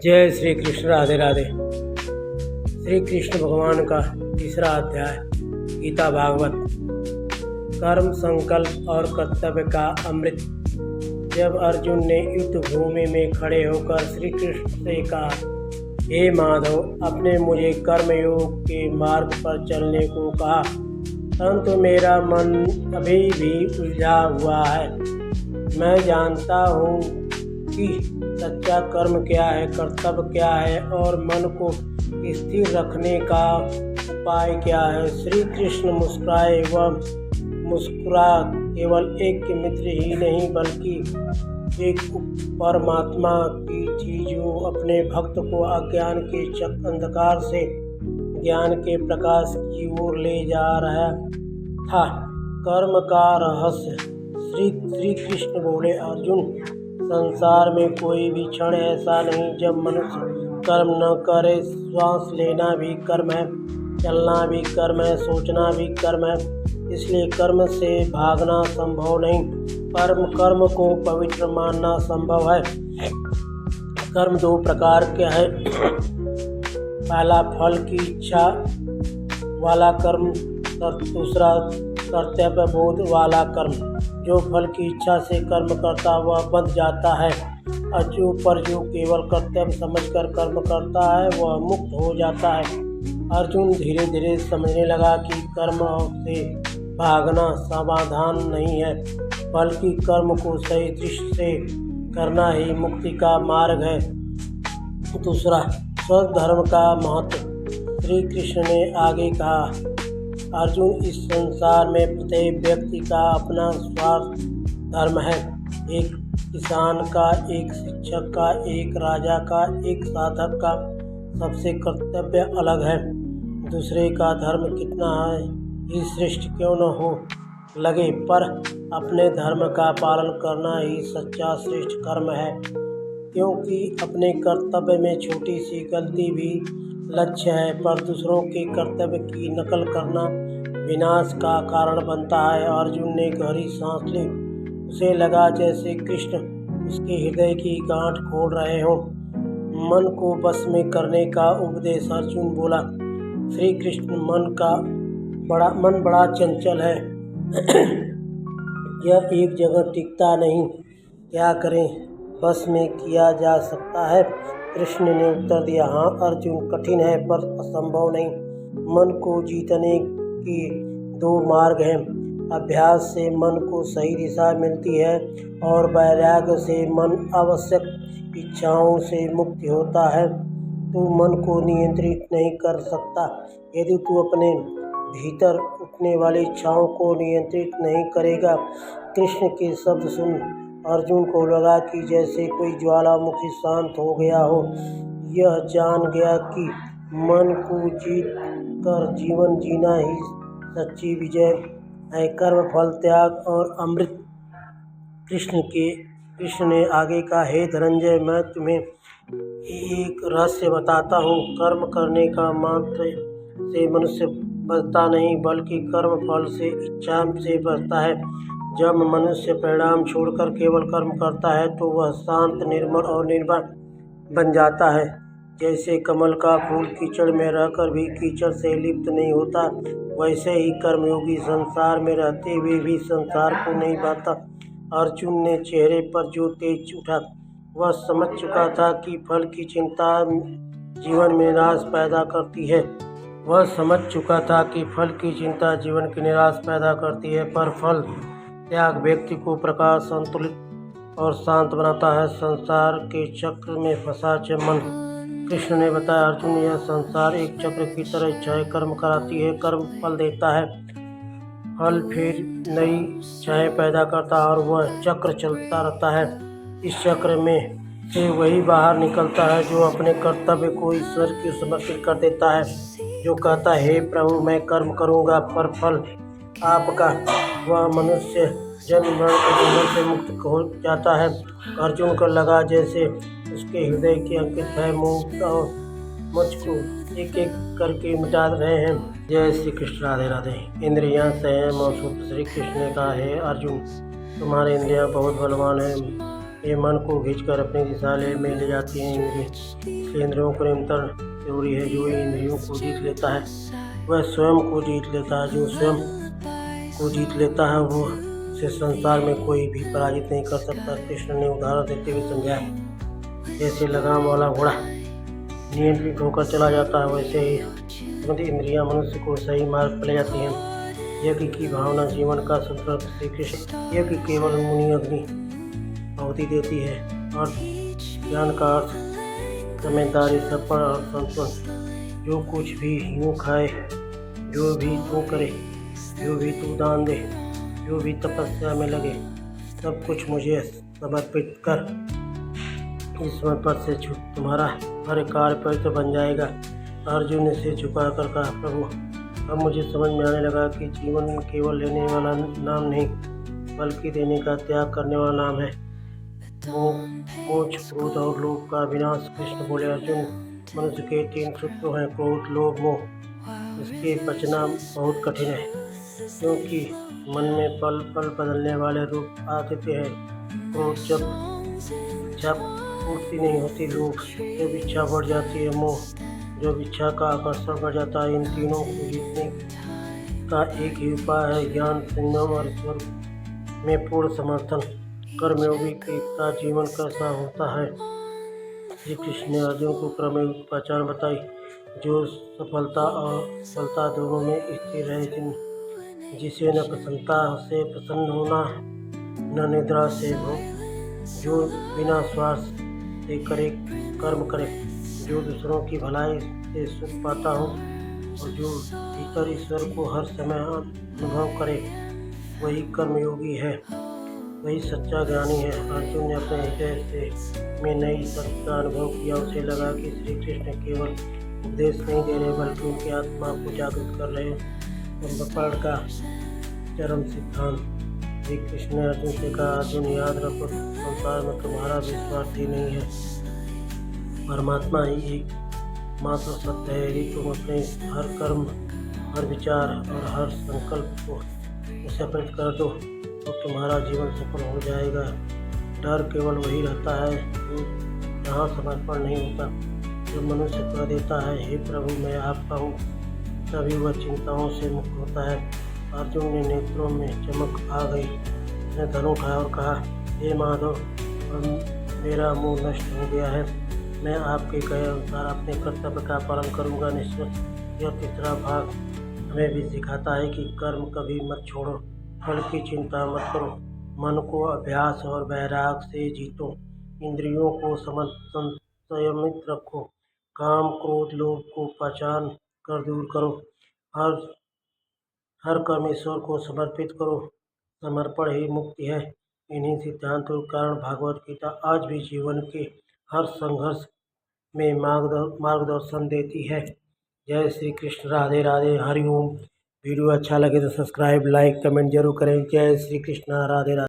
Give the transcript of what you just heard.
जय श्री कृष्ण। राधे राधे। श्री कृष्ण भगवान का तीसरा अध्याय गीता भागवत। कर्म, संकल्प और कर्तव्य का अमृत। जब अर्जुन ने युद्ध भूमि में खड़े होकर श्री कृष्ण से कहा, हे माधव, अपने मुझे कर्मयोग के मार्ग पर चलने को कहा, परंतु मेरा मन अभी भी उलझा हुआ है। मैं जानता हूँ कि सच्चा कर्म क्या है, कर्तव्य क्या है और मन को स्थिर रखने का उपाय क्या है। श्री कृष्ण मुस्कुराए। वह मुस्कुरा केवल एक मित्र ही नहीं बल्कि एक परमात्मा की थी, जो अपने भक्त को अज्ञान के अंधकार से ज्ञान के प्रकाश की ओर ले जा रहा था। कर्म का रहस्य। श्री कृष्ण बोले, अर्जुन, संसार में कोई भी क्षण ऐसा नहीं जब मनुष्य कर्म न करे। श्वास लेना भी कर्म है, चलना भी कर्म है, सोचना भी कर्म है। इसलिए कर्म से भागना संभव नहीं, पर कर्म को पवित्र मानना संभव है। कर्म दो प्रकार के हैं। पहला फल की इच्छा वाला कर्म, दूसरा कर्तव्य बोध वाला कर्म। जो फल की इच्छा से कर्म करता वह बंध जाता है, और जो केवल कर्तव्य समझकर कर्म करता है वह मुक्त हो जाता है। अर्जुन धीरे धीरे समझने लगा कि कर्म से भागना समाधान नहीं है, बल्कि कर्म को सही दृष्टि से करना ही मुक्ति का मार्ग है। दूसरा, स्वधर्म का महत्व। श्री कृष्ण ने आगे कहा, अर्जुन, इस संसार में प्रत्येक व्यक्ति का अपना स्वार्थ धर्म है। एक किसान का, एक शिक्षक का, एक राजा का, एक साधक का सबसे कर्तव्य अलग है। दूसरे का धर्म कितना ही श्रेष्ठ क्यों न हो लगे, पर अपने धर्म का पालन करना ही सच्चा श्रेष्ठ कर्म है, क्योंकि अपने कर्तव्य में छोटी सी गलती भी लक्ष्य है, पर दूसरों के कर्तव्य की नकल करना विनाश का कारण बनता है। अर्जुन ने गहरी सांस ली। उसे लगा जैसे कृष्ण उसके हृदय की गांठ खोल रहे हों। मन को बस में करने का उपदेश। अर्जुन बोला, श्री कृष्ण, मन बड़ा चंचल है। यह एक जगह टिकता नहीं। क्या करें, बस में किया जा सकता है? कृष्ण ने उत्तर दिया, हाँ अर्जुन, कठिन है पर असंभव नहीं। मन को जीतने के दो मार्ग हैं। अभ्यास से मन को सही दिशा मिलती है और वैराग्य से मन आवश्यक इच्छाओं से मुक्त होता है। तू मन को नियंत्रित नहीं कर सकता यदि तू अपने भीतर उठने वाली इच्छाओं को नियंत्रित नहीं करेगा। कृष्ण के शब्द सुन अर्जुन को लगा कि जैसे कोई ज्वालामुखी शांत हो गया हो। यह जान गया कि मन को जीत कर जीवन जीना ही सच्ची विजय है। कर्म, फल, त्याग और अमृत। कृष्ण ने आगे कहा, हे धनंजय, मैं तुम्हें एक रहस्य बताता हूँ। कर्म करने का मात्र से मनुष्य बचता नहीं, बल्कि कर्म फल से, इच्छा से बचता है। जब मनुष्य परिणाम छोड़कर केवल कर्म करता है तो वह शांत, निर्मल और निर्वाण बन जाता है। जैसे कमल का फूल कीचड़ में रहकर भी कीचड़ से लिप्त नहीं होता, वैसे ही कर्मयोगी संसार में रहते हुए भी संसार को नहीं पाता। अर्जुन ने चेहरे पर जो तेज उठा, वह समझ चुका था कि फल की चिंता जीवन में निराश पैदा करती है। पर फल त्याग व्यक्ति को प्रकाश, संतुलित और शांत बनाता है। संसार के चक्र में फंसा मन। कृष्ण ने बताया, अर्जुन, यह संसार एक चक्र की तरह इच्छाएं कर्म कराती है। कर्म फल देता है, फल फिर नई इच्छाएं पैदा करता है और वह चक्र चलता रहता है। इस चक्र में से वही बाहर निकलता है जो अपने कर्तव्य को ईश्वर को समर्पित कर देता है, जो कहता है, हे प्रभु, मैं कर्म करूँगा पर फल आपका। वह मनुष्य जन्म मरण के बंधन से मुक्त हो जाता है। अर्जुन को लगा जैसे उसके हृदय के अंकित भय, मोह और मुझको एक एक करके मिटा रहे हैं। जय श्री कृष्ण। राधे राधे। इंद्रियां संयम और सूत्र। श्री कृष्ण ने कहा, हे अर्जुन, तुम्हारे इंद्रियां बहुत बलवान हैं। ये मन को खींचकर अपनी दिशा में ले जाती हैं। इंद्रियों को नियंत्रण जरूरी है। जो इंद्रियों को जीत लेता है वह स्वयं को जीत लेता है। जो स्वयं को जीत लेता है वो से संसार में कोई भी पराजित नहीं कर सकता। कृष्ण ने उदाहरण देते हुए समझाया, जैसे लगाम वाला घोड़ा नियंत्रित होकर चला जाता है, वैसे ही इंद्रियां मनुष्य को सही मार्ग पर ले जाती हैं। यज्ञ की भावना जीवन का संतुलन। श्री कृष्ण यज्ञ केवल मुनि अग्नि आहुति देती है और ज्ञान का अर्थ समझदारी, सफल और संतुलन। जो कुछ भी यूँ खाए, जो भी तू करे, जो भी तू दान दे, जो भी तपस्या में लगे, सब कुछ मुझे समर्पित कर। ईश्वर पर से तुम्हारा हर कार्य पवित्र बन जाएगा। अर्जुन ने सिर झुकाकर कहा, प्रभु अब मुझे समझ में आने लगा कि जीवन केवल लेने वाला नाम नहीं बल्कि देने का त्याग करने वाला नाम है। मोक्ष, क्रोध और लोभ का विनाश। कृष्ण बोले, अर्जुन मनुष्य के 3 शत्रु हैं, क्रोध, लोभ, मोह। इसके बचना बहुत कठिन है, क्योंकि मन में पल पल बदलने वाले रूप आते हैं। क्रोध जब इच्छा पूर्ति नहीं होती, लोभ जब इच्छा बढ़ जाती है, मोह जब इच्छा का आकर्षण बढ़ जाता है। इन तीनों को जीतने का एक ही उपाय है, ज्ञान, संयम और ईश्वर में पूर्ण समर्थन। कर्मयोगी का जीवन कैसा होता है? श्री कृष्ण ने अर्जुन को कर्मयोगी की पहचान बताई, जो सफलता और सफलता दोनों में स्थिर है, जिसे न प्रसन्नता से प्रसन्न होना, न निद्रा से भोग, जो बिना स्वार्थ से कर्म करे, जो दूसरों की भलाई से सुख पाता हो और जो भीतर ईश्वर को हर समय अनुभव करे, वही कर्मयोगी है, वही सच्चा ज्ञानी है। अर्जुन ने अपने हृदय से में नई सत्य का अनुभव किया। उसे लगा कि श्री कृष्ण केवल उपदेश नहीं दे रहे बल्कि उनकी आत्मा को जागृत कर रहे हैं। ब्रह्मचर्य का चरम सिद्धांत। श्री कृष्ण ने अर्जुन से कहा, अर्जुन याद रखो, संसार में तुम्हारा विश्वास ही नहीं है, परमात्मा ही एक मात्र सत्य है। यदि तुम अपने हर कर्म, हर विचार और हर संकल्प को सफल कर दो तो तुम्हारा जीवन सफल हो जाएगा। डर केवल वही रहता है जो यहाँ समर्पण नहीं होता। जब मनुष्य कह देता है, हे प्रभु मैं आपका हूँ, तभी वह चिंताओं से मुक्त होता है। अर्जुन ने नेत्रों में चमक आ गई। उसने धनुष उठाया और कहा, हे माधव, मेरा मोह नष्ट हो गया है। मैं आपके कहे अनुसार अपने कर्तव्य का पालन करूंगा। निश्चय यह 3रा भाग हमें भी सिखाता है कि कर्म कभी मत छोड़ो, फल की चिंता मत करो, मन को अभ्यास और वैराग से जीतो, इंद्रियों को संयमित रखो, काम, क्रोध, लोभ को पहचान कर दूर करो, हर कर्म ईश्वर को समर्पित करो। समर्पण ही मुक्ति है। इन्हीं सिद्धांतों के कारण भागवत गीता आज भी जीवन के हर संघर्ष में मार्गदर्शन देती है। जय श्री कृष्ण, राधे राधे, हरि ओम। वीडियो अच्छा लगे तो सब्सक्राइब, लाइक, कमेंट जरूर करें। जय श्री कृष्ण, राधे राधे।